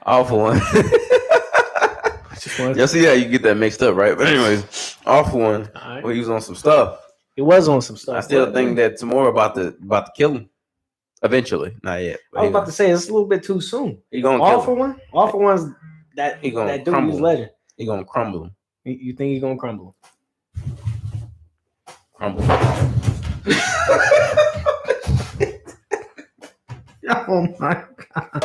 All for one. Y'all see how you get that mixed up, right? But anyways, all for one. Right. Well, he was on some stuff. He was on some stuff. I still think that tomorrow about to kill him. Eventually, not yet. I was about to say it's a little bit too soon. He gonna all for one. All for one's that he gonna that dude crumble. who's legend. He gonna crumble him. You think he's gonna crumble? Crumble. Oh my god.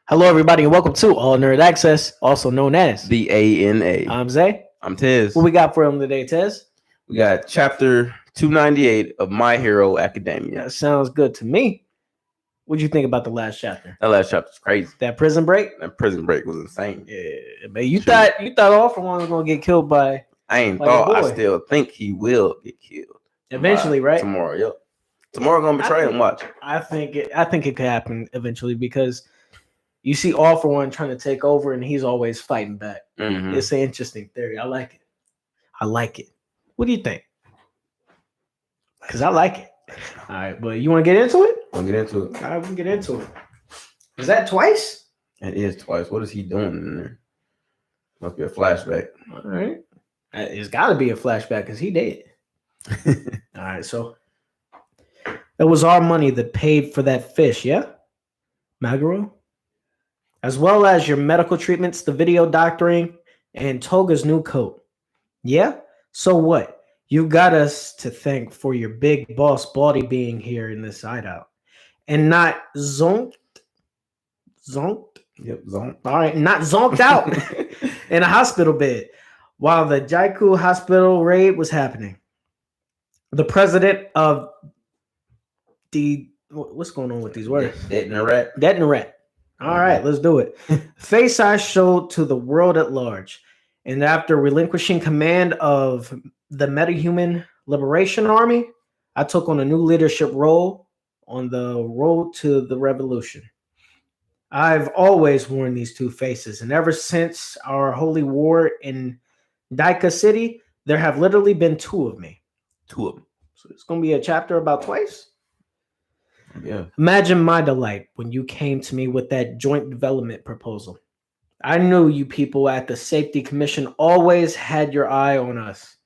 Hello, everybody, and welcome to All Nerd Access, also known as the ANA. I'm Zay. I'm Tez. What we got for him today, Tez? We got chapter 298 of Myheroacademia. That sounds good to me. What'd you think about the last chapter? That last chapter's crazy. That prison break? That prison break was insane. Yeah, man. You thought All for One was gonna get killed by? I ain't thought. I still think he will get killed eventually, right? Tomorrow, yep. Tomorrow gonna betray him. Watch. I think it could happen eventually because you see All for One trying to take over, and he's always fighting back. Mm-hmm. It's an interesting theory. I like it. What do you think? Because I like it. All right, but you want to get into it? We'll get into it. All right, we can get into it. Is that twice? It is twice. What is he doing in there? Must be a flashback. All right. It's got to be a flashback because he dead. All right, so it was our money that paid for that fish, yeah? Maguro? As well as your medical treatments, the video doctoring, and Toga's new coat. Yeah? So what? You got us to thank for your big boss Baldy being here in this hideout. And not zonked? Yep, zonked. All right, not zonked out in a hospital bed while the Jaiku hospital raid was happening. The president of the... What's going on with these words? Detinorat. All right, let's do it. Face I showed to the world at large. And after relinquishing command of the Metahuman Liberation Army, I took on a new leadership role on the road to the revolution. I've always worn these two faces, and ever since our holy war in Daika City, there have literally been two of me. Two of them. So it's going to be a chapter about twice? Yeah. Imagine my delight when you came to me with that joint development proposal. I knew you people at the Safety Commission always had your eye on us.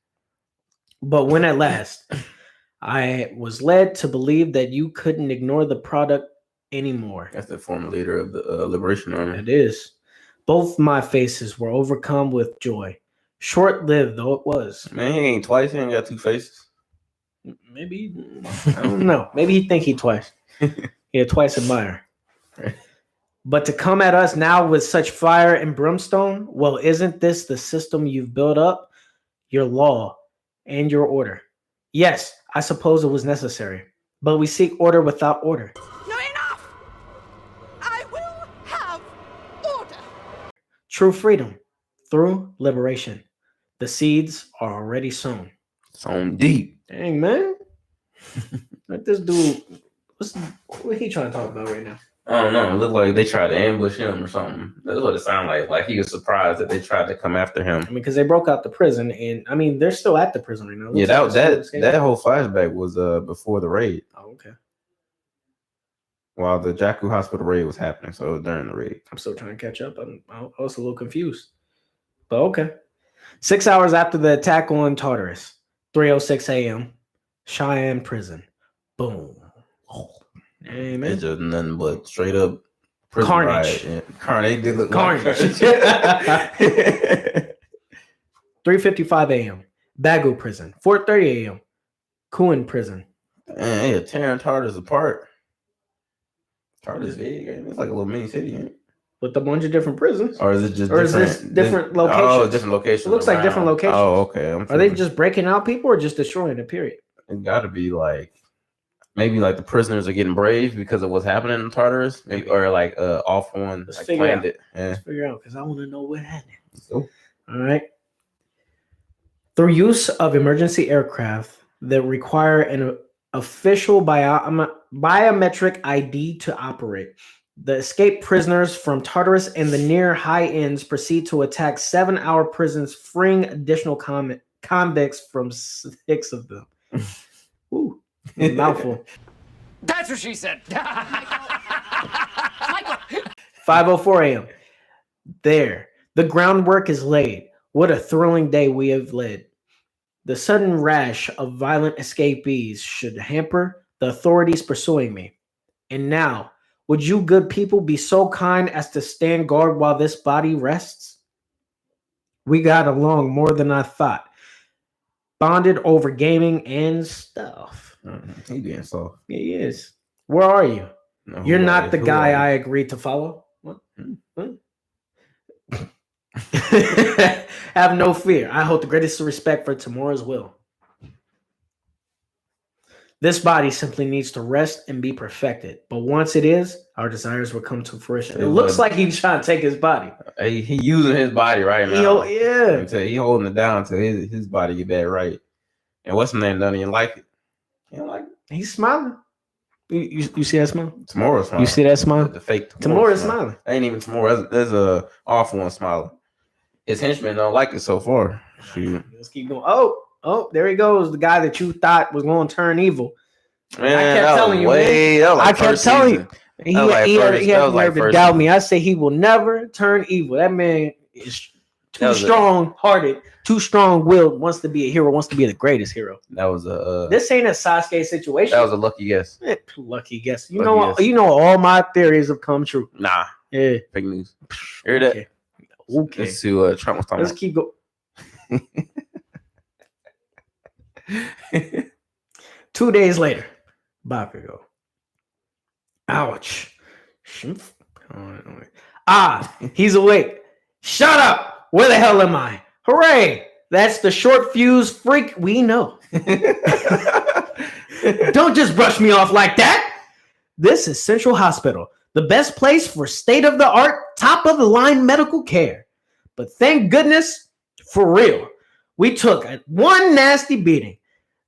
But when at last, I was led to believe that you couldn't ignore the product anymore. That's the former leader of the Liberation Army. It is. Both my faces were overcome with joy. Short-lived though it was. Man, he ain't twice. He ain't got two faces. Maybe, I don't know. Maybe he think he twice. Yeah, twice admire. But to come at us now with such fire and brimstone, well, isn't this the system you've built up? Your law and your order. Yes, I suppose it was necessary, but we seek order without order. No, enough! I will have order. True freedom through liberation. The seeds are already sown. Sown deep. Dang, man. Like this dude, what he trying to talk about right now? I don't know. It looked like they tried to ambush him or something. That's what it sounded like. Like he was surprised that they tried to come after him. I mean, because they broke out the prison, and I mean, they're still at the prison right now. Yeah, that whole flashback was before the raid. Oh, okay. While the Jakku Hospital raid was happening, so it was during the raid. I'm still trying to catch up. I was a little confused, but okay. 6 hours after the attack on Tartarus, 3:06 a.m., Cheyenne prison. Boom. Oh, hey, man. It's just nothing but straight up prison carnage. Yeah. Carnage did look carnage. Like 3:55 a.m., Bagu prison. 4:30 a.m., Kuin prison. Man, yeah, tearing Tartarus apart. Tartarus big. It's like a little mini city, ain't it? With a bunch of different prisons. Or is it just is this different locations? Oh, different locations. It looks like different locations. Oh, okay. Are they just breaking out people or just destroying it, period? It got to be like, maybe like the prisoners are getting brave because of what's happening in Tartarus. Maybe, or like All for One like planned it. Yeah. Let's figure out because I want to know what happened. So. All right. Through use of emergency aircraft that require an official biometric ID to operate, The escaped prisoners from Tartarus and the near high ends proceed to attack 7-hour prisons, freeing additional convicts from 6 of them. Ooh, mouthful. That's what she said. Michael! 5:04 a.m. There, the groundwork is laid. What a thrilling day we have led. The sudden rash of violent escapees should hamper the authorities pursuing me. And now, would you good people be so kind as to stand guard while this body rests? We got along more than I thought. Bonded over gaming and stuff. He being soft. He is. Where are you? No, You're who not are the you? guy Who are I agreed to follow? What? Hmm. Have no fear. I hold the greatest respect for tomorrow's will. This body simply needs to rest and be perfected. But once it is, our desires will come to fruition. It looks like he's trying to take his body. He using his body right now. Yeah. Until he holding it down till his body get that right. And what's the name? Doesn't even like it. He don't like it. He's smiling. You see that smile? Tomorrow's smiling. You see that smile? The fake Tomorrow's smiling. Ain't even tomorrow. There's a awful one smiling. His henchmen don't like it so far. Shoot. Let's keep going. Oh, there he goes. The guy that you thought was going to turn evil. Man, I kept telling you, man. I kept telling you. He had the nerve to doubt me. I say he will never turn evil. That man is too strong-hearted, too strong-willed, wants to be a hero, wants to be the greatest hero. That was a This ain't a Sasuke situation. that was a lucky guess. Lucky guess. Lucky You know all my theories have come true. Nah, Yeah. fake news. Hear that? Okay. Let's see what Trump was talking Let's keep going. 2 days later, Bakugo. Ouch. He's awake. Shut up. Where the hell am I? Hooray. That's the short fuse freak we know. Don't just brush me off like that. This is Central Hospital, the best place for state-of-the-art, top-of-the-line medical care. But thank goodness, for real, we took one nasty beating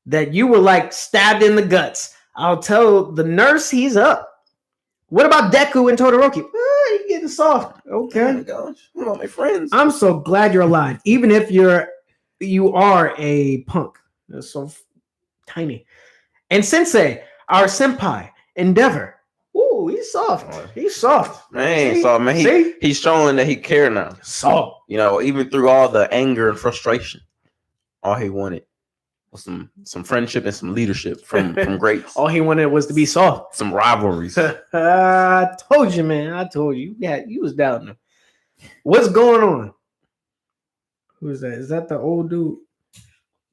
that you were like stabbed in the guts. I'll tell the nurse he's up. What about Deku and Todoroki? You're getting soft. Okay. Oh my gosh. What about my friends? I'm so glad you're alive, even if you are a punk. That's so tiny. And Sensei, our senpai, Endeavor. Ooh, he's soft. He's soft. Man, See? so man, he's showing that he care now. Soft. You know, even through all the anger and frustration, all he wanted was some friendship and some leadership from greats. All he wanted was to be soft. Some rivalries. I told you, man. I told you. Yeah, you was doubting him. What's going on? Who is that? Is that the old dude?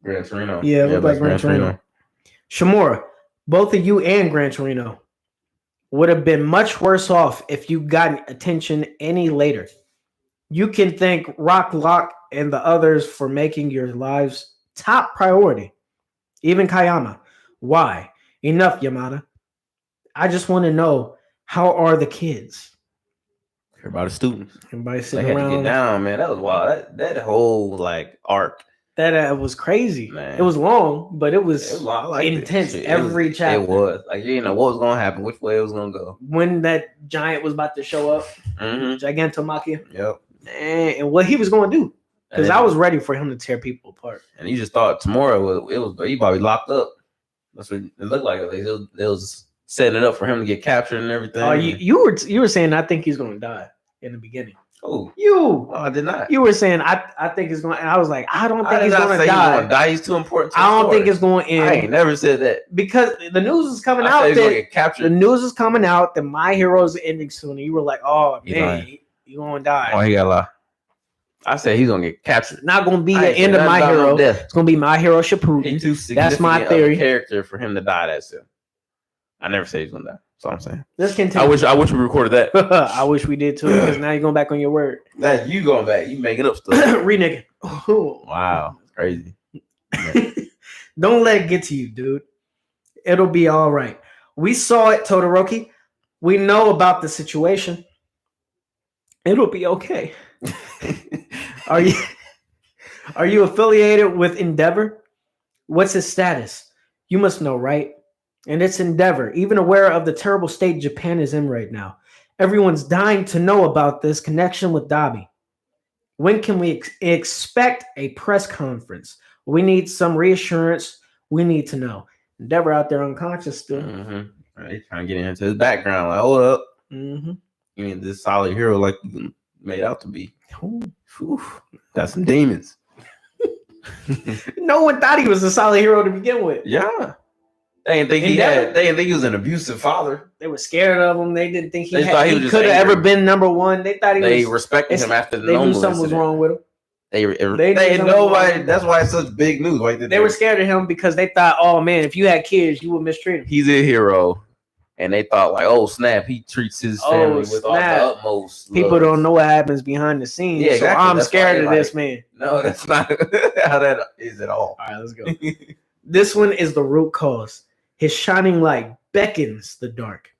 Gran Torino. Yeah, look like Gran Torino. Shimura, both of you and Gran Torino would have been much worse off if you gotten attention any later. You can thank Rock Lock and the others for making your lives top priority. Even Kayama. Why? Enough, Yamada. I just want to know, how are the kids? Care about the students. Everybody They sitting had to around. get down, man. That was wild. That whole like arc. That was crazy. Man. It was long, but it was wild. I liked it. intense. Shit, Every chapter. It was. Like, you didn't know what was going to happen, which way it was going to go. When that giant was about to show up, Mm-hmm. Gigantomachia, Yep. and what he was going to do. Because I was ready for him to tear people apart. And you just thought tomorrow he probably locked up. That's what it looked like. It was setting it up for him to get captured and everything. Oh, you were saying I think he's going to die in the beginning. Oh, You I did not. you were saying I think it's going. And I was like, I don't I think did he's not going say to he's gonna die. die. He's too important. To I don't the think story. it's going to I ain't end never said that. because the news is coming I out said he's gonna that get captured. the news is coming out that My Hero's ending soon. And you were like, oh He man, lying. you going to die. Oh, he got a lie. I said he's gonna get captured. Not going to be I the ain't end said of My nothing about Hero. no death. It's going to be My Hero Shippuden. He's too That's my significant of a theory. character for him to die that soon. I never said he's gonna die. That's all I'm saying. Let's continue. I wish we recorded that. I wish we did too, because now you're going back on your word. That's you going back. You making up stuff. Renegade. Wow, that's crazy. Don't let it get to you, dude. It'll be all right. We saw it, Todoroki. We know about the situation. It'll be okay. Are you affiliated with Endeavor? What's his status? You must know, right? And it's Endeavor, even aware of the terrible state Japan is in right now. Everyone's dying to know about this connection with Dobby. When can we expect a press conference? We need some reassurance. We need to know. Endeavor out there unconscious still. Right, trying to get into his background. Like, hold up. Mm-hmm. You ain't this solid hero like you made out to be. Ooh. Got some demons. No one thought he was a solid hero to begin with. Yeah. They didn't think they didn't think he was an abusive father. They were scared of him. They didn't think They thought he was he just could have angry. ever been number one. They thought They respected him after the They knew Noble something was incident. wrong with him. They knew something was nobody. wrong. That's why it's such big news. Like They were scared of him because they thought, oh man, if you had kids, you would mistreat him. he's a hero, and they thought like, oh snap, he treats his family with all the utmost. People love. don't know what happens behind the scenes. Yeah, exactly. So I'm That's scared why of this man. No, that's not how that is at all. All right, let's go. This one is the root cause. His shining light beckons the dark.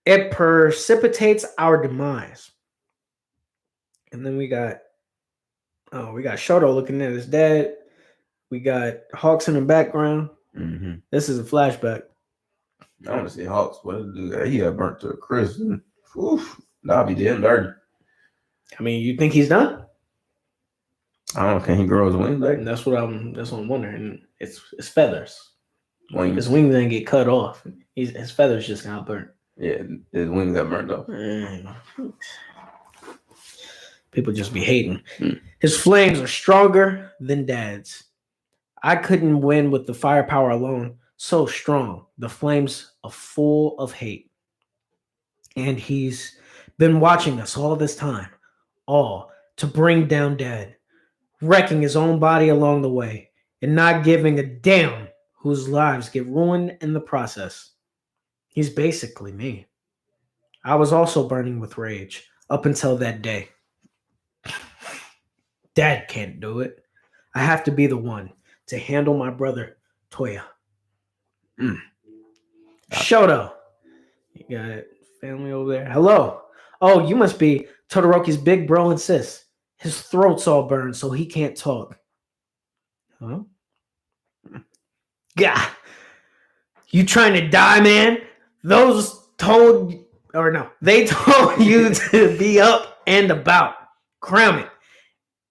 It precipitates our demise. And then we got Shoto looking at his dad. We got Hawks in the background. Mm-hmm. This is a flashback. I want to see Hawks. What did he do? He got burnt to a crisp. Oof, Dobby did dirty. I mean, you think he's done? I don't know. Can he grow his wings back? And that's what I'm wondering. It's feathers. Wings. His wings didn't get cut off. His feathers just got burnt. Yeah, his wings got burnt off. People just be hating. His flames are stronger than Dad's. I couldn't win with the firepower alone. So strong. The flames are full of hate. And he's been watching us all this time. All to bring down Dad. Wrecking his own body along the way. And not giving a damn whose lives get ruined in the process. He's basically me. I was also burning with rage up until that day. Dad can't do it. I have to be the one to handle my brother, Toya. Shoto. You got family over there. Hello. Oh, you must be Todoroki's big bro and sis. His throat's all burned, so he can't talk. Huh? Gah. You trying to die, man? They told you to be up and about. Cram it.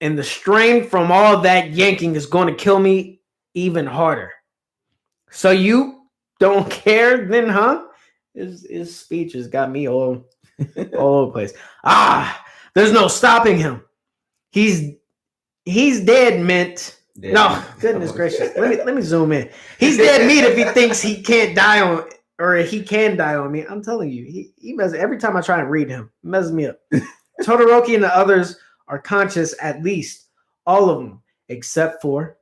And the strain from all that yanking is going to kill me even harder. So you don't care then, huh? His speech has got me all over the place. There's no stopping him. He's dead, Mint. Dead. No, goodness gracious. Let me zoom in. He's dead meat if he thinks he can't die on, or he can die on me. I'm telling you, he messes every time I try and read him, it messes me up. Todoroki and the others are conscious, at least all of them, except for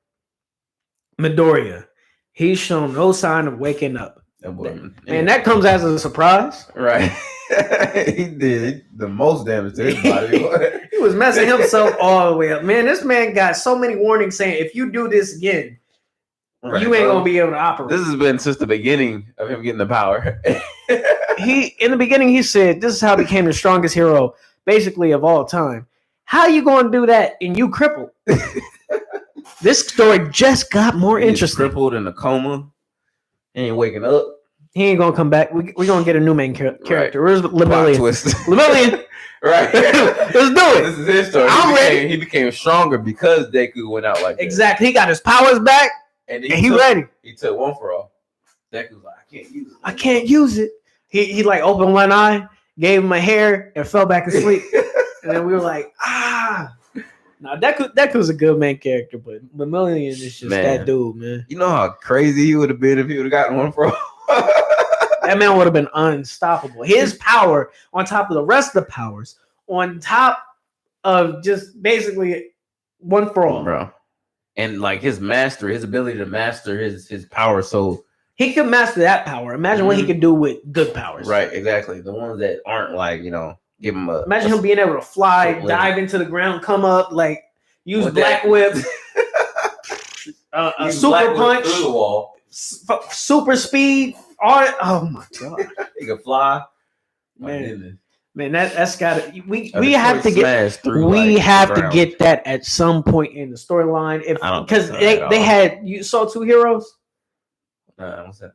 Midoriya. He's shown no sign of waking up. Man, that comes as a surprise. Right. He did the most damage to his body. He was messing himself all the way up. Man, this man got so many warnings saying, if you do this again, Right, you ain't going to be able to operate. This has been since the beginning of him getting the power. In the beginning, he said, this is how I became the strongest hero, basically, of all time. How you going to do that and you crippled? This story just got more interesting. Crippled in a coma. He ain't waking up. He ain't going to come back. We're going to get a new main character. Right. Where's Plot Lemillion? twist. Lemillion. Right. Let's do it. This is his story. I'm ready. He became stronger because Deku went out like that. Exactly. He got his powers back, and he ready. He took one for all. Deku's like, I can't use it. I can't use it. He like opened one eye, gave him a hair, and fell back asleep. And then we were like, Now Deku's a good main character, but Lemillion is just that dude, man. You know how crazy he would have been if he would have gotten one for all? That man would have been unstoppable. His power on top of the rest of the powers, on top of just basically one for all. Bro. And like his ability to master his power, so he could master that power. Imagine what he could do with good powers. Right, exactly. The ones that aren't like, give him a... Imagine him being able to fly, dive into the ground, come up, like use Black Whip, a super punch, through the wall, super speed. Oh my god, he can fly. Man, that's gotta. We have to get that at some point in the storyline. Because they had, you saw Two Heroes. What's that?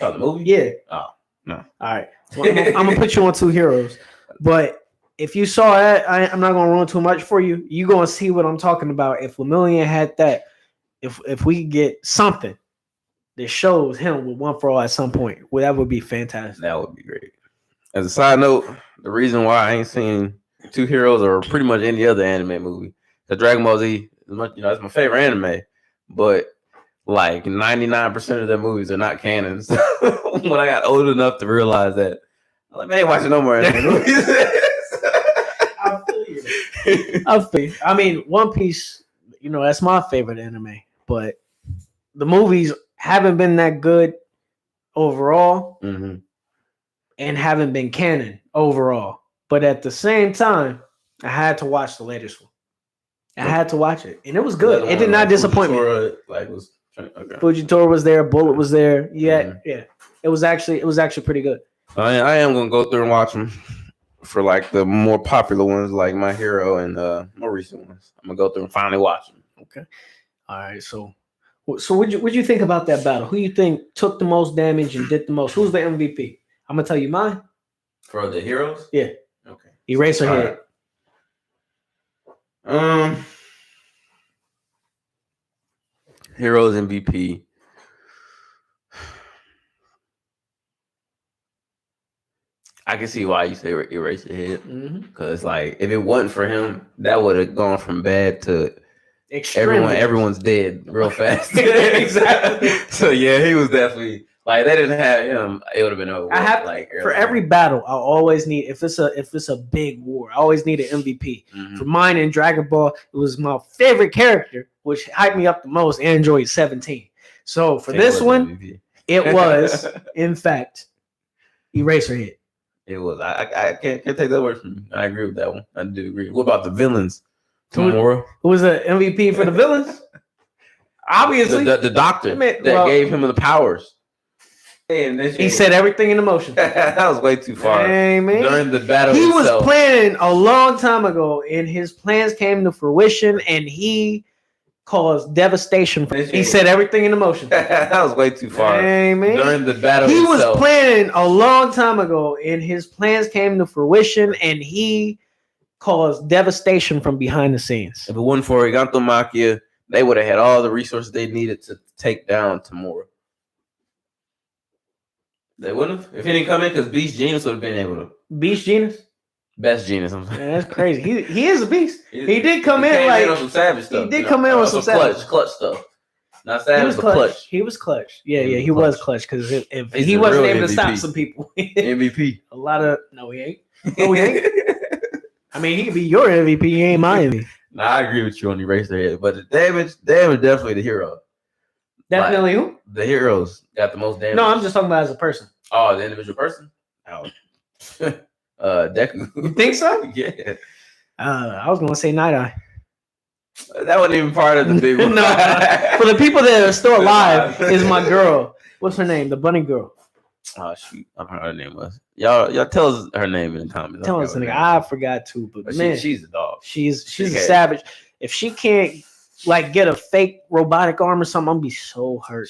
Oh, the movie? Yeah. Oh no. All right. So I'm gonna put you on Two Heroes. But if you saw that, I'm not gonna ruin too much for you. You gonna see what I'm talking about. If Lemillion had that, if we could get something that shows him with One for All at some point, well, that would be fantastic. That would be great. As a side note, the reason why I ain't seen Two Heroes or pretty much any other anime movie, the Dragon Ball Z, it's my favorite anime, but like 99% of their movies are not canon. So when I got old enough to realize that, I'm like, man, I ain't watching no more anime movies. I feel you. I feel. I mean, One Piece, that's my favorite anime, but the movies haven't been that good overall, and haven't been canon overall. But at the same time, I had to watch the latest one. I had to watch it, and it was good. It did not disappoint me. Fujitora was there, Bullet was there. Yeah. It was actually pretty good. I am gonna go through and watch them for like the more popular ones, like My Hero and more recent ones. I'm gonna go through and finally watch them. Okay. All right. So what'd you think about that battle? Who you think took the most damage and did the most? Who's the MVP? I'm gonna tell you mine. For the heroes? Yeah. Okay. Eraserhead. Right. Heroes MVP. I can see why you say Eraserhead. Because like if it wasn't for him, that would have gone from bad to everyone's dead real fast. Exactly. So yeah, he was definitely like they didn't have him, it would have been over. I have for every battle, I always need if it's a big war, I always need an MVP. For mine in Dragon Ball, it was my favorite character, which hyped me up the most, Android 17. So for this one, it was in fact Eraserhead. It was. I can't take that word from you. I agree with that one. I do agree. What about the villains? Tomorrow. Who was the MVP for the villains? Obviously, the doctor that gave him the powers. He said everything in motion. That was way too far. Hey, man. During the battle, he was planning a long time ago, and his plans came to fruition, and he caused devastation. He said everything in motion. That was way too far. Hey, man. During the battle, he was planning a long time ago, and his plans came to fruition, and he caused devastation from behind the scenes. If it wasn't for Gigantomachia, they would have had all the resources they needed to take down Tamura. They wouldn't have. If he didn't come in, because Beast Genius would have been able to. Beast Genius? Best Genius. I'm saying. Man, that's crazy. He is a beast. He did come in like some savage stuff. He did come in with some savage clutch stuff. Not savage, but clutch. He was clutch. Yeah, he was clutch because if he wasn't able to stop some people. MVP. A lot of no, he ain't. No, he ain't. I mean, he could be your MVP. He ain't my MVP. Nah, I agree with you on Eraserhead, but the damage definitely the hero. Definitely who? The heroes got the most damage. No, I'm just talking about as a person. Oh, the individual person? Oh. Deku. You think so? Yeah. I was gonna say Night Eye. That wasn't even part of the big one. No. For the people that are still alive, is my girl. What's her name? The bunny girl. Oh shoot, I don't know her name was. Y'all tell us her name in the comments. Tell us, nigga. I forgot too, but man, she's a dog. She's a savage. If she can't like get a fake robotic arm or something, I'm gonna be so hurt.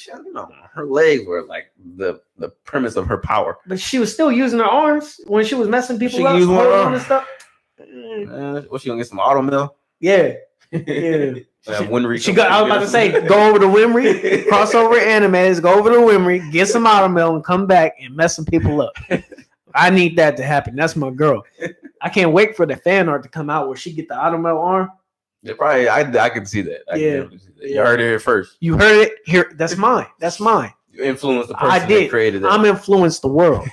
Her legs were like the premise of her power. But she was still using her arms when she was messing people up, holding on and stuff. What, she gonna get some auto mill? Yeah. She got. I was about to say, go over to Wimry, cross over animes, go over to Wimry, get some auto mill, and come back and mess some people up. I need that to happen. That's my girl. I can't wait for the fan art to come out where she get the auto mill arm. Yeah, probably. I can see that. You heard it here first. You heard it here. That's mine. You influenced the person that created it. I'm influenced the world.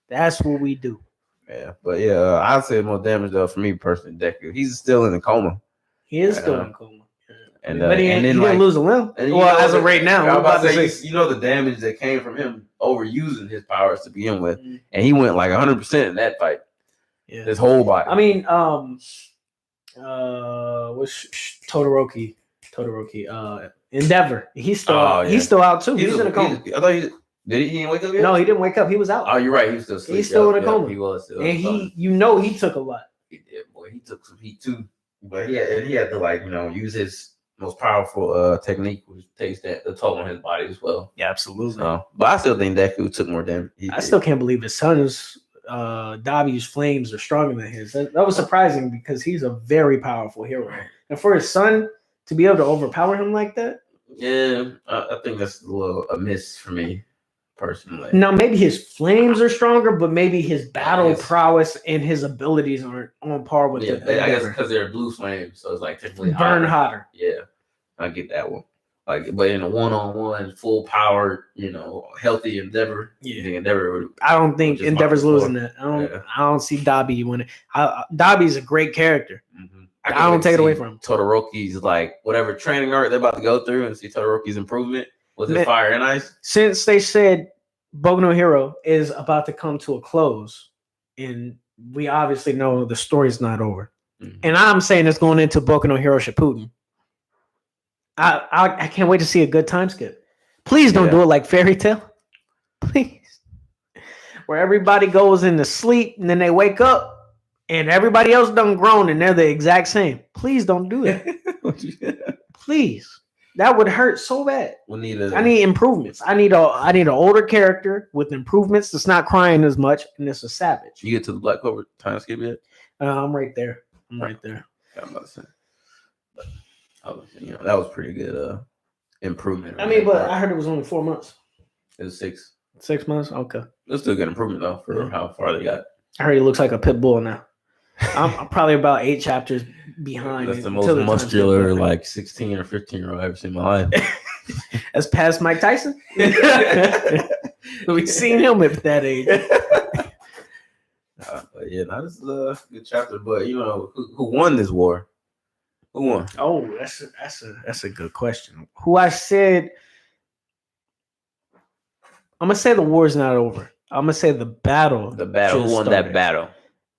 That's what we do. Yeah, but yeah, I'd say more damage though for me personally. Deku, he's still in a coma. He is still in a coma. But he didn't lose a limb. Well, as of right now, I'm about to say, the damage that came from him overusing his powers to begin with, and he went like 100% in that fight. Yeah, his whole body. I mean, what's Todoroki? Endeavor. He's still out too. He's in a coma. I thought he didn't wake up yet? No, he didn't wake up. He was out. Oh, you're right. He was still asleep. He's still in a coma. He was still. And he took a lot. He did, boy. He took some heat too. But he had to use his most powerful technique, which takes the toll on his body as well. Yeah, absolutely. So, but I still think Deku took more damage. I still can't believe his son's Dabi's flames are stronger than his. That was surprising because he's a very powerful hero, and for his son to be able to overpower him like that. Yeah, I think that's a miss for me personally. Now, maybe his flames are stronger, but maybe his battle prowess and his abilities aren't on par with I guess because they're blue flames, so it's like typically burn hotter. Yeah, I get that one. Like, but in a one-on-one, full power, healthy Endeavor. Yeah, Endeavor. I don't think Endeavor's losing that. I don't see Dabi winning. Dabi's a great character. Mm-hmm. I don't take it away from him. Todoroki's like whatever training arc they're about to go through, and see Todoroki's improvement with his fire and ice. Since they said Boku no Hero is about to come to a close, and we obviously know the story's not over, and I'm saying it's going into Boku no Hero Shippuden. I can't wait to see a good time skip. Please don't do it like Fairy Tail, please, where everybody goes into sleep and then they wake up. And everybody else done grown and they're the exact same. Please don't do that. Please. That would hurt so bad. I need improvements. I need an older character with improvements that's not crying as much and it's a savage. You get to the Black Clover time skip yet? I'm right there. I'm right there. I'm about to say. That was pretty good improvement. I mean, but I heard it was only 4 months. It was 6. 6 months? Okay. It's still a good improvement though for how far they got. I heard he looks like a pit bull now. I'm probably about 8 chapters behind. That's the most muscular, like 16 or 15-year-old I've ever seen in my life. That's past Mike Tyson. We've seen him at that age. But yeah, this is a good chapter. But who won this war? Who won? Oh, that's a good question. Who I said? I'm gonna say the war's not over. I'm gonna say the battle. The battle. Who won that battle?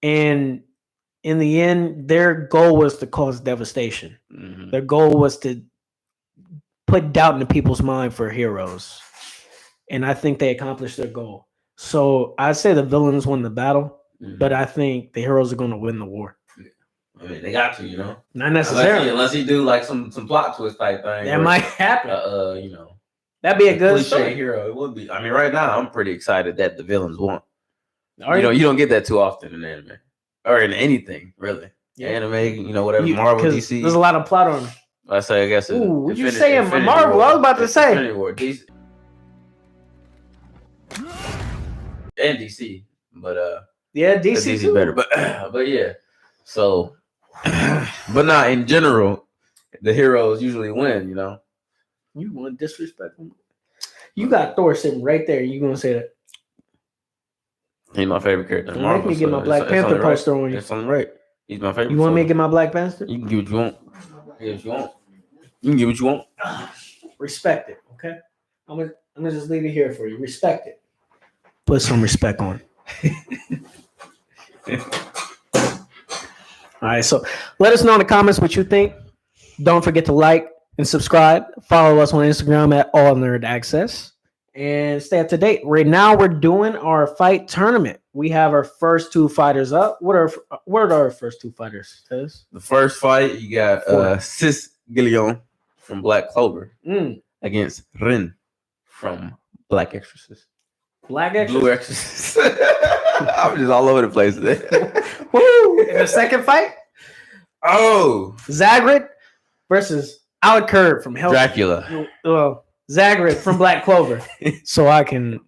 And in the end, their goal was to cause devastation. Mm-hmm. Their goal was to put doubt into people's mind for heroes. And I think they accomplished their goal. So I'd say the villains won the battle, but I think the heroes are going to win the war. I mean, they got to, Not necessarily. Unless he do like some plot twist type thing. That might happen. That'd be a good story. Hero. It would be. I mean, right now, I'm pretty excited that the villains won. You don't get that too often in anime. Or in anything, really. Yeah. Anime, whatever, Marvel, DC. There's a lot of plot on it. I guess. Ooh, would you say Marvel? I was about to say. Infinity War, DC. And DC. But, yeah, DC too. Better. But yeah. So, but not in general, the heroes usually win, You want disrespectful? You got Thor sitting right there. You going to say that? He's my favorite character. Don't make me get my Black Panther poster on you. That's something right. He's my favorite. You want me to get my Black Panther? You can get what you want. Get what you want. You can get what you want. Respect it, okay? I'm gonna just leave it here for you. Respect it. Put some respect on it. All right, so let us know in the comments what you think. Don't forget to like and subscribe. Follow us on Instagram at All Nerd Access. And stay up to date. Right now, we're doing our fight tournament. We have our first 2 fighters up. What are our first 2 fighters? Tez? The first fight, you got Sis Gillion from Black Clover against Rin from Black Exorcist. Black Exorcist? Blue Exorcist. I'm just all over the place today. Woo! In the second fight? Oh! Zagrid versus Alakerd from Hell. Dracula. Well, Zagrid from Black Clover, so I can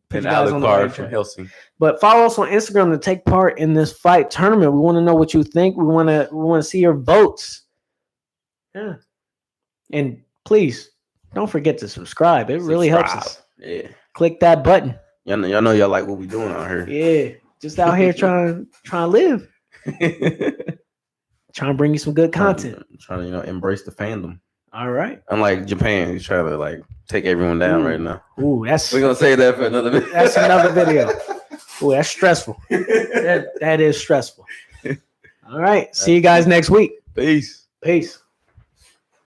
put you guys on the right from Helsing. But follow us on Instagram to take part in this fight tournament. We want to know what you think. We want to see your votes. Yeah, and please don't forget to subscribe. It really helps us. Yeah, click that button. Y'all know y'all like what we doing out here. Yeah, just out here trying to live, trying to bring you some good content. Trying to embrace the fandom. All right. Unlike Japan, who's trying to take everyone down right now. Ooh, we're gonna say that for another video. That's another video. Ooh, that's stressful. That is stressful. All right. See you guys next week. Peace. Peace.